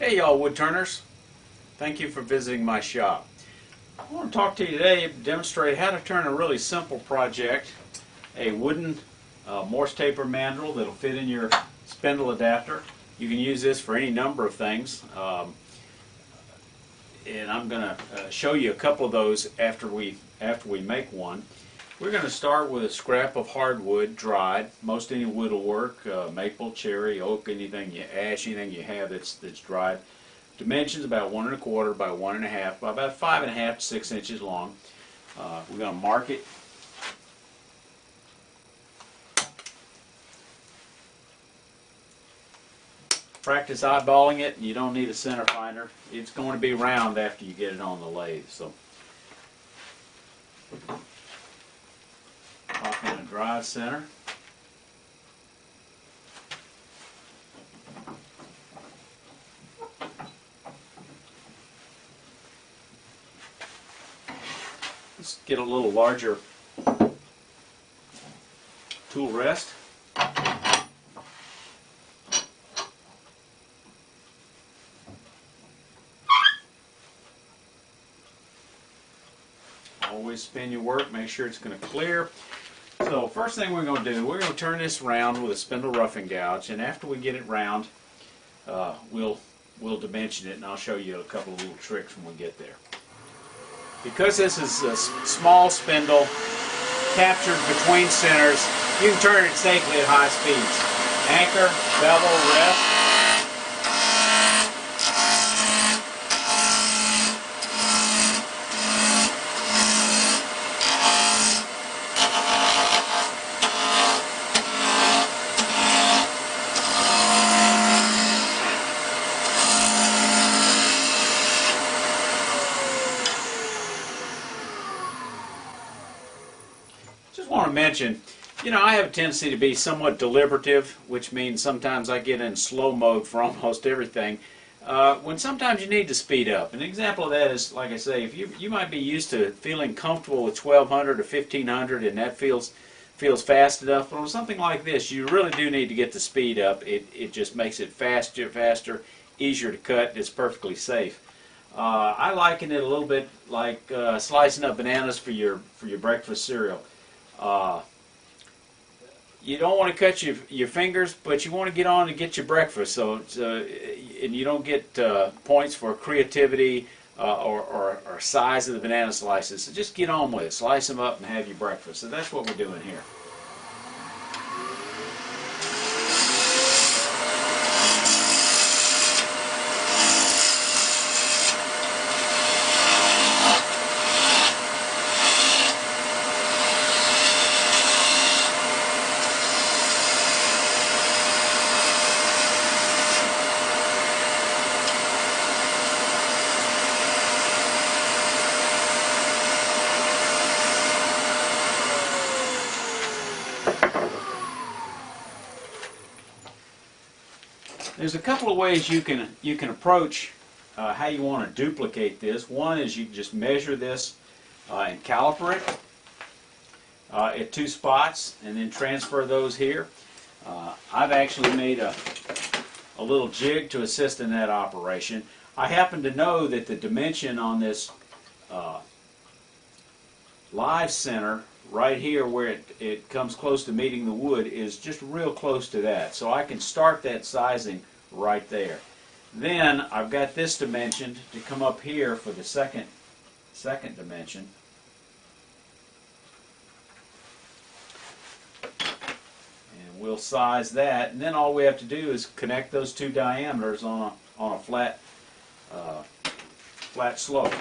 Hey y'all woodturners, thank you for visiting my shop. I want to talk to you today to demonstrate how to turn a really simple project, a wooden Morse Taper mandrel that'll fit in your spindle adapter. You can use this for any number of things, and I'm going to show you a couple of those after we make one. We're going to start with a scrap of hardwood, dried. Most any wood will work, maple, cherry, oak, ash, anything you have that's dried. Dimensions about 1 1/4 by 1 1/2 by about 5 1/2 to 6 inches long. We're going to mark it. Practice eyeballing it. You don't need a center finder. It's going to be round after you get it on the lathe. So, pop in a drive center. Let's get a little larger tool rest. Always spin your work, make sure it's going to clear. So first thing we're going to do, we're going to turn this round with a spindle roughing gouge, and after we get it round, we'll dimension it, and I'll show you a couple of little tricks when we get there. Because this is a small spindle captured between centers, you can turn it safely at high speeds. Anchor, bevel, rest. Just want to mention, I have a tendency to be somewhat deliberative, which means sometimes I get in slow mode for almost everything, when sometimes you need to speed up. An example of that is, like I say, if you might be used to feeling comfortable with 1200 or 1500 and that feels fast enough, but on something like this, you really do need to get the speed up. It just makes it faster, easier to cut, it's perfectly safe. I liken it a little bit like slicing up bananas for your breakfast cereal. You don't want to cut your fingers, but you want to get on and get your breakfast. So, and you don't get points for creativity or size of the banana slices. So just get on with it. Slice them up and have your breakfast. So that's what we're doing here. There's a couple of ways you can approach how you want to duplicate this. One is you just measure this and caliper it at 2 spots and then transfer those here. I've actually made a little jig to assist in that operation. I happen to know that the dimension on this live center right here where it comes close to meeting the wood is just real close to that. So I can start that sizing right there. Then I've got this dimensioned to come up here for the second dimension. And we'll size that, and then all we have to do is connect those 2 diameters on a flat slope.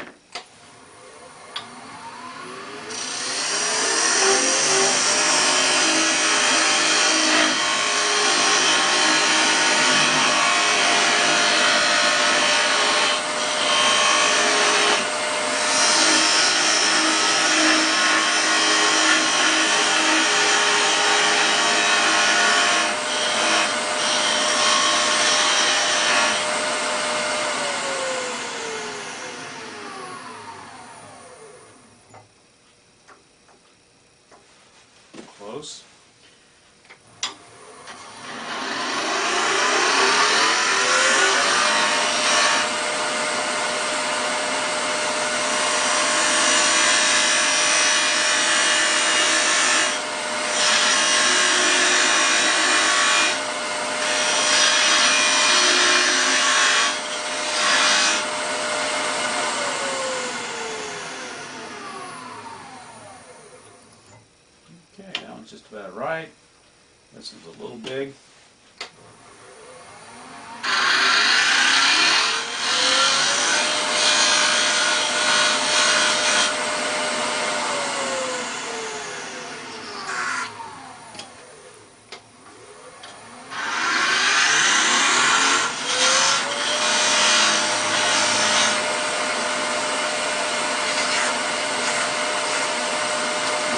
Close. one's just about right. This one's a little big.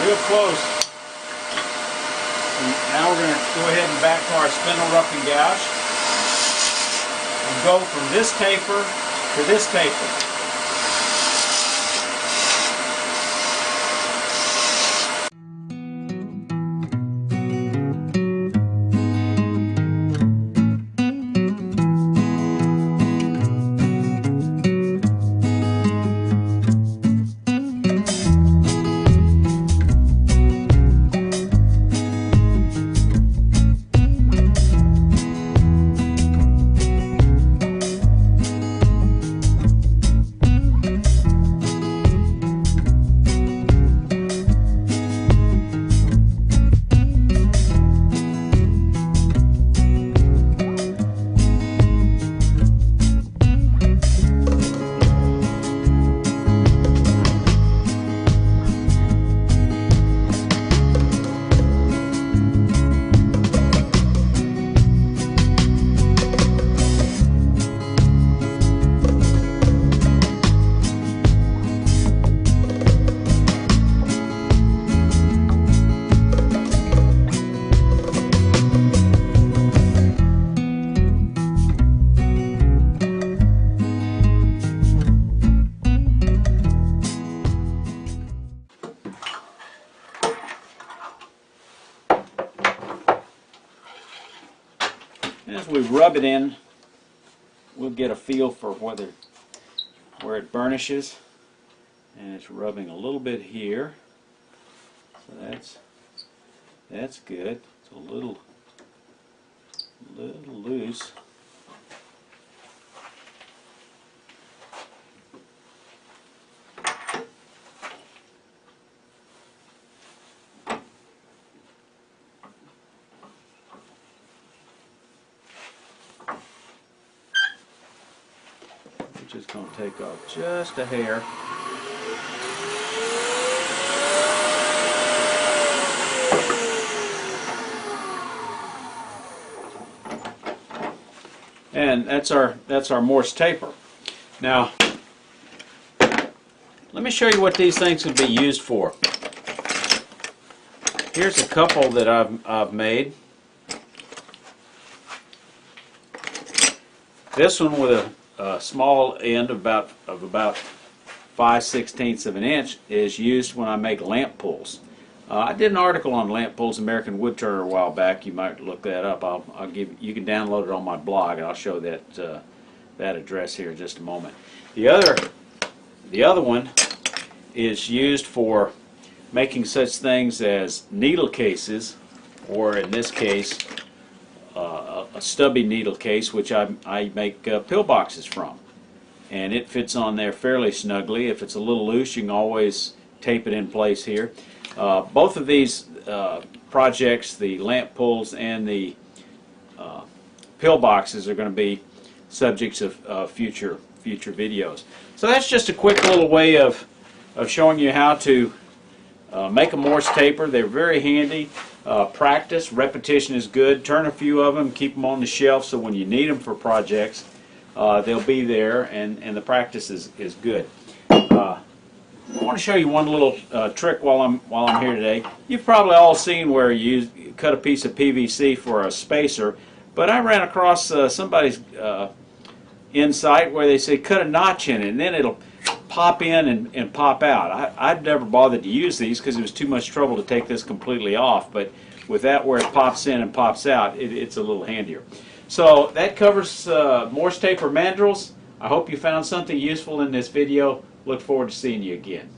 Real close. And now we're going to go ahead and back to our spindle rough and gouge and go from this taper to this taper. As we rub it in, we'll get a feel for where it burnishes, and it's rubbing a little bit here, so that's good. It's a little loose. Just going to take off just a hair. And that's our Morse taper. Now, let me show you what these things can be used for. Here's a couple that I've made. This one with a small end of about 5/16 of an inch is used when I make lamp pulls. I did an article on lamp pulls, American Woodturner, a while back. You might look that up. You can download it on my blog, and I'll show that address here in just a moment. The other one is used for making such things as needle cases, or in this case, a stubby needle case, which I make pillboxes from, and it fits on there fairly snugly. If it's a little loose, you can always tape it in place here. Both of these projects, the lamp pulls and the pillboxes, are going to be subjects of future videos. So that's just a quick little way of showing you how to make a Morse taper. They're very handy. Practice, repetition is good. Turn a few of them, keep them on the shelf so when you need them for projects, they'll be there, and the practice is good. I want to show you one little trick while I'm here today. You've probably all seen where you cut a piece of PVC for a spacer, but I ran across somebody's insight where they say cut a notch in it, and then it'll pop in and pop out. I've never bothered to use these because it was too much trouble to take this completely off, but with that where it pops in and pops out, it's a little handier. So that covers Morse taper mandrels. I hope you found something useful in this video. Look forward to seeing you again.